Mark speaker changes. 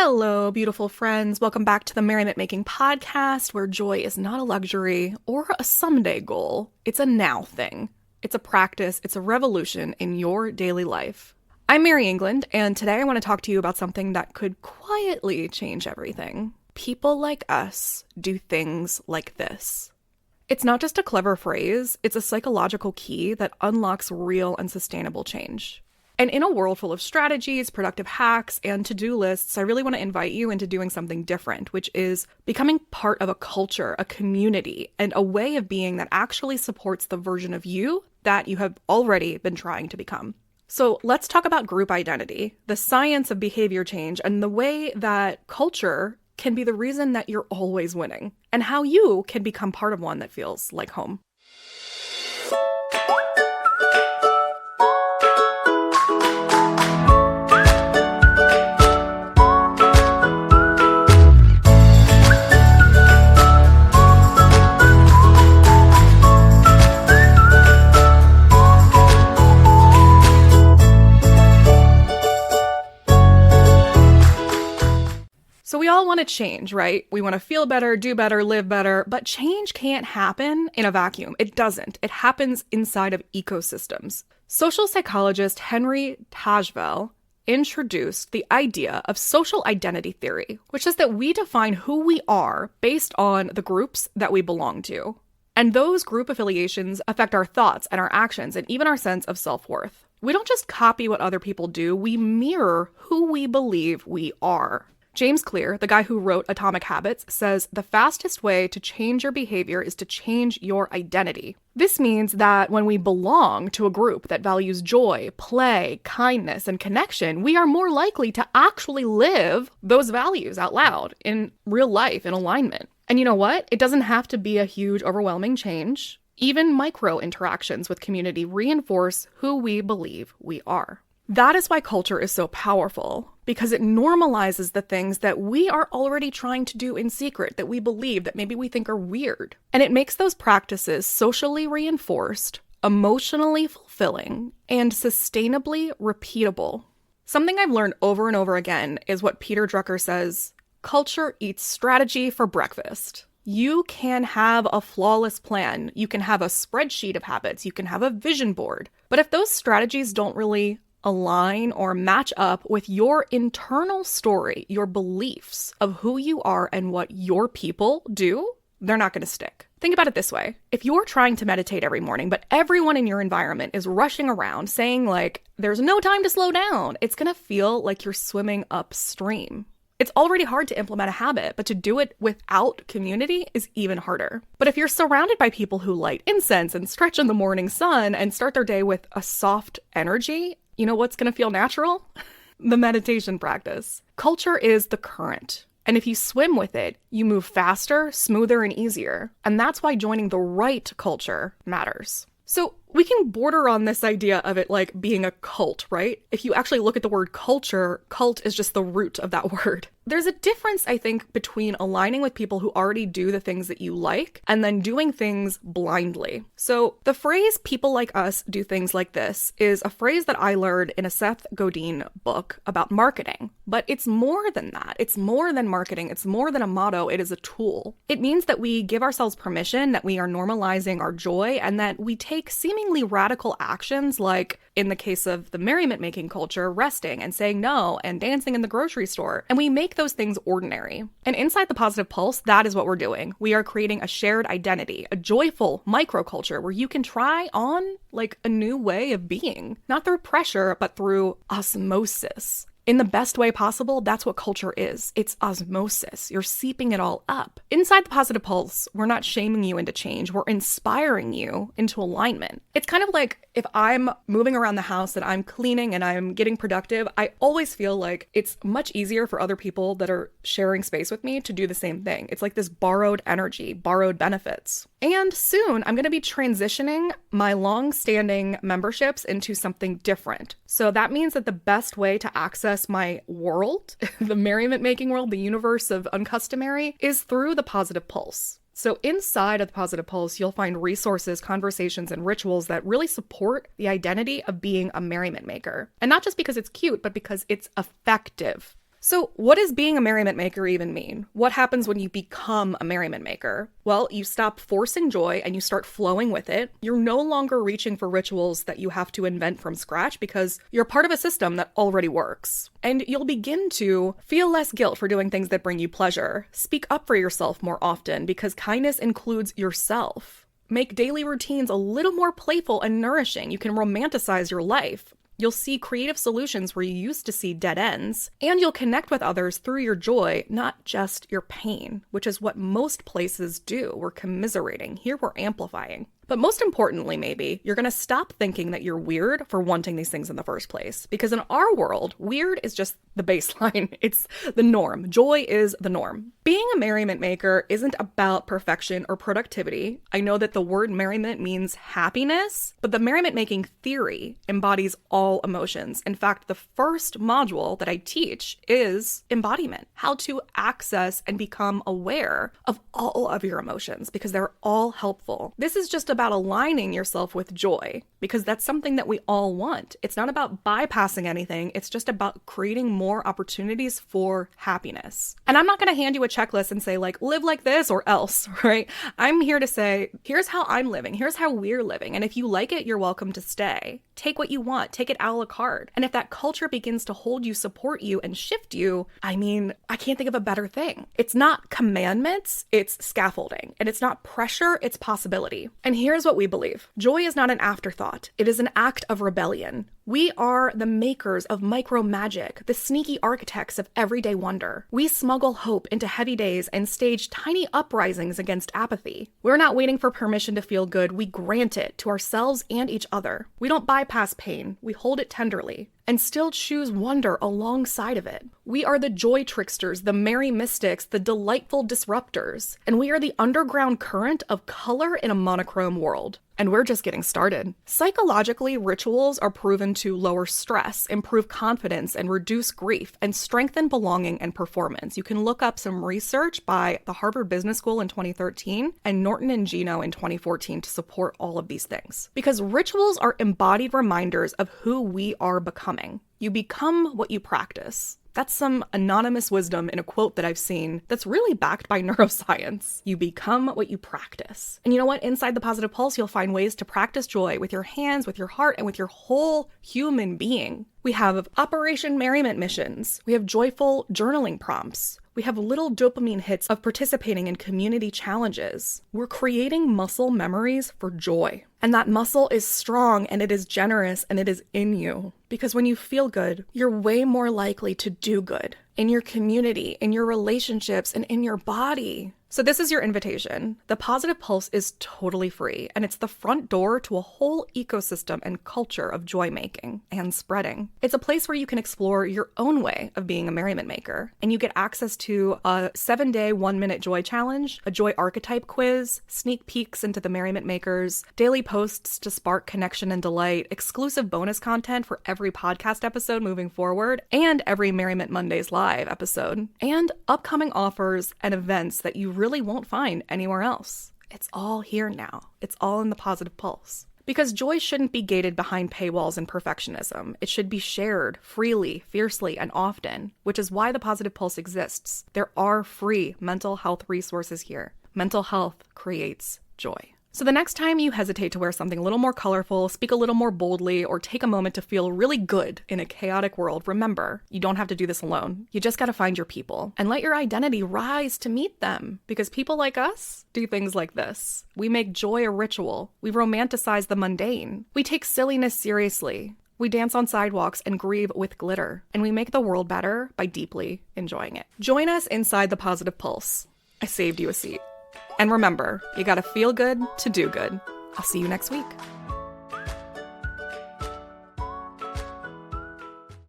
Speaker 1: Hello, beautiful friends. Welcome back to the Merriment Making podcast, where joy is not a luxury or a someday goal. It's a now thing. It's a practice. It's a revolution in your daily life. I'm Mary England, and today I want to talk to you about something that could quietly change everything. People like us do things like this. It's not just a clever phrase, it's a psychological key that unlocks real and sustainable change. And in a world full of strategies, productive hacks, and to-do lists, I really want to invite you into doing something different, which is becoming part of a culture, a community, and a way of being that actually supports the version of you that you have already been trying to become. So let's talk about group identity, the science of behavior change, and the way that culture can be the reason that you're always winning, and how you can become part of one that feels like home. So we all want to change, right? We want to feel better, do better, live better, but change can't happen in a vacuum. It doesn't. It happens inside of ecosystems. Social psychologist Henry Tajvel introduced the idea of social identity theory, which is that we define who we are based on the groups that we belong to. And those group affiliations affect our thoughts and our actions and even our sense of self-worth. We don't just copy what other people do, we mirror who we believe we are. James Clear, the guy who wrote Atomic Habits, says the fastest way to change your behavior is to change your identity. This means that when we belong to a group that values joy, play, kindness, and connection, we are more likely to actually live those values out loud in real life in alignment. And you know what? It doesn't have to be a huge, overwhelming change. Even micro interactions with community reinforce who we believe we are. That is why culture is so powerful, because it normalizes the things that we are already trying to do in secret, that we believe, that maybe we think are weird. And it makes those practices socially reinforced, emotionally fulfilling, and sustainably repeatable. Something I've learned over and over again is what Peter Drucker says, culture eats strategy for breakfast. You can have a flawless plan. You can have a spreadsheet of habits. You can have a vision board. But if those strategies don't really align or match up with your internal story, your beliefs of who you are and what your people do, they're not going to stick. Think about it this way. If you're trying to meditate every morning, but everyone in your environment is rushing around saying like, there's no time to slow down, it's going to feel like you're swimming upstream. It's already hard to implement a habit, but to do it without community is even harder. But if you're surrounded by people who light incense and stretch in the morning sun and start their day with a soft energy, you know what's going to feel natural? The meditation practice. Culture is the current. And if you swim with it, you move faster, smoother, and easier. And that's why joining the right culture matters. So we can border on this idea of it like being a cult, right? If you actually look at the word culture, cult is just the root of that word. There's a difference, I think, between aligning with people who already do the things that you like and then doing things blindly. So the phrase people like us do things like this is a phrase that I learned in a Seth Godin book about marketing. But it's more than that. It's more than marketing. It's more than a motto. It is a tool. It means that we give ourselves permission, that we are normalizing our joy, and that we take seemingly radical actions like, in the case of the merriment making culture, resting and saying no and dancing in the grocery store. And we make those things ordinary. And inside the Positive Pulse, that is what we're doing. We are creating a shared identity, a joyful microculture where you can try on like a new way of being, not through pressure, but through osmosis. In the best way possible, that's what culture is. It's osmosis. You're seeping it all up. Inside the Positive Pulse, we're not shaming you into change. We're inspiring you into alignment. It's kind of like if I'm moving around the house and I'm cleaning and I'm getting productive, I always feel like it's much easier for other people that are sharing space with me to do the same thing. It's like this borrowed energy, borrowed benefits. And soon I'm going to be transitioning my long-standing memberships into something different. So that means that the best way to access my world, the merriment making world, the universe of uncustomary, is through the Positive Pulse. So inside of the Positive Pulse, you'll find resources, conversations, and rituals that really support the identity of being a merriment maker. And not just because it's cute, but because it's effective. So what does being a merriment maker even mean? What happens when you become a merriment maker? Well, you stop forcing joy and you start flowing with it. You're no longer reaching for rituals that you have to invent from scratch because you're part of a system that already works. And you'll begin to feel less guilt for doing things that bring you pleasure. Speak up for yourself more often because kindness includes yourself. Make daily routines a little more playful and nourishing. You can romanticize your life. You'll see creative solutions where you used to see dead ends, and you'll connect with others through your joy, not just your pain, which is what most places do. We're commiserating. Here we're amplifying. But most importantly, maybe, you're going to stop thinking that you're weird for wanting these things in the first place. Because in our world, weird is just the baseline. It's the norm. Joy is the norm. Being a merriment maker isn't about perfection or productivity. I know that the word merriment means happiness, but the merriment making theory embodies all emotions. In fact, the first module that I teach is embodiment, how to access and become aware of all of your emotions because they're all helpful. This is just about aligning yourself with joy because that's something that we all want. It's not about bypassing anything. It's just about creating more opportunities for happiness. And I'm not going to hand you a checklist and say like, live like this or else, right? I'm here to say, here's how I'm living. Here's how we're living. And if you like it, you're welcome to stay. Take what you want. Take it a la carte. And if that culture begins to hold you, support you, and shift you, I mean, I can't think of a better thing. It's not commandments, it's scaffolding. And it's not pressure, it's possibility. And here's what we believe. Joy is not an afterthought. It is an act of rebellion. We are the makers of micro magic, the sneaky architects of everyday wonder. We smuggle hope into heavy days and stage tiny uprisings against apathy. We're not waiting for permission to feel good. We grant it to ourselves and each other. We don't bypass pain. We hold it tenderly and still choose wonder alongside of it. We are the joy tricksters, the merry mystics, the delightful disruptors, and we are the underground current of color in a monochrome world. And we're just getting started. Psychologically, rituals are proven to lower stress, improve confidence, and reduce grief, and strengthen belonging and performance. You can look up some research by the Harvard Business School in 2013 and Norton and Gino in 2014 to support all of these things. Because rituals are embodied reminders of who we are becoming. You become what you practice. That's some anonymous wisdom in a quote that I've seen that's really backed by neuroscience. You become what you practice. And you know what? Inside the Positive Pulse, you'll find ways to practice joy with your hands, with your heart, and with your whole human being. We have Operation Merriment missions. We have joyful journaling prompts. We have little dopamine hits of participating in community challenges. We're creating muscle memories for joy. And that muscle is strong and it is generous and it is in you. Because when you feel good, you're way more likely to do good in your community, in your relationships, and in your body. So this is your invitation. The Positive Pulse is totally free, and it's the front door to a whole ecosystem and culture of joy making and spreading. It's a place where you can explore your own way of being a merriment maker, and you get access to a 7-day 1-minute joy challenge, a joy archetype quiz, sneak peeks into the Merriment Makers, daily posts to spark connection and delight, exclusive bonus content for every podcast episode moving forward, and every Merriment Mondays live episode, and upcoming offers and events that you really won't find anywhere else. It's all here now. It's all in the Positive Pulse. Because joy shouldn't be gated behind paywalls and perfectionism. It should be shared freely, fiercely, and often, which is why the Positive Pulse exists. There are free mental health resources here. Mental health creates joy. So the next time you hesitate to wear something a little more colorful, speak a little more boldly, or take a moment to feel really good in a chaotic world, remember, you don't have to do this alone. You just gotta find your people and let your identity rise to meet them. Because people like us do things like this. We make joy a ritual. We romanticize the mundane. We take silliness seriously. We dance on sidewalks and grieve with glitter. And we make the world better by deeply enjoying it. Join us inside the Positive Pulse. I saved you a seat. And remember, you gotta feel good to do good. I'll see you next week.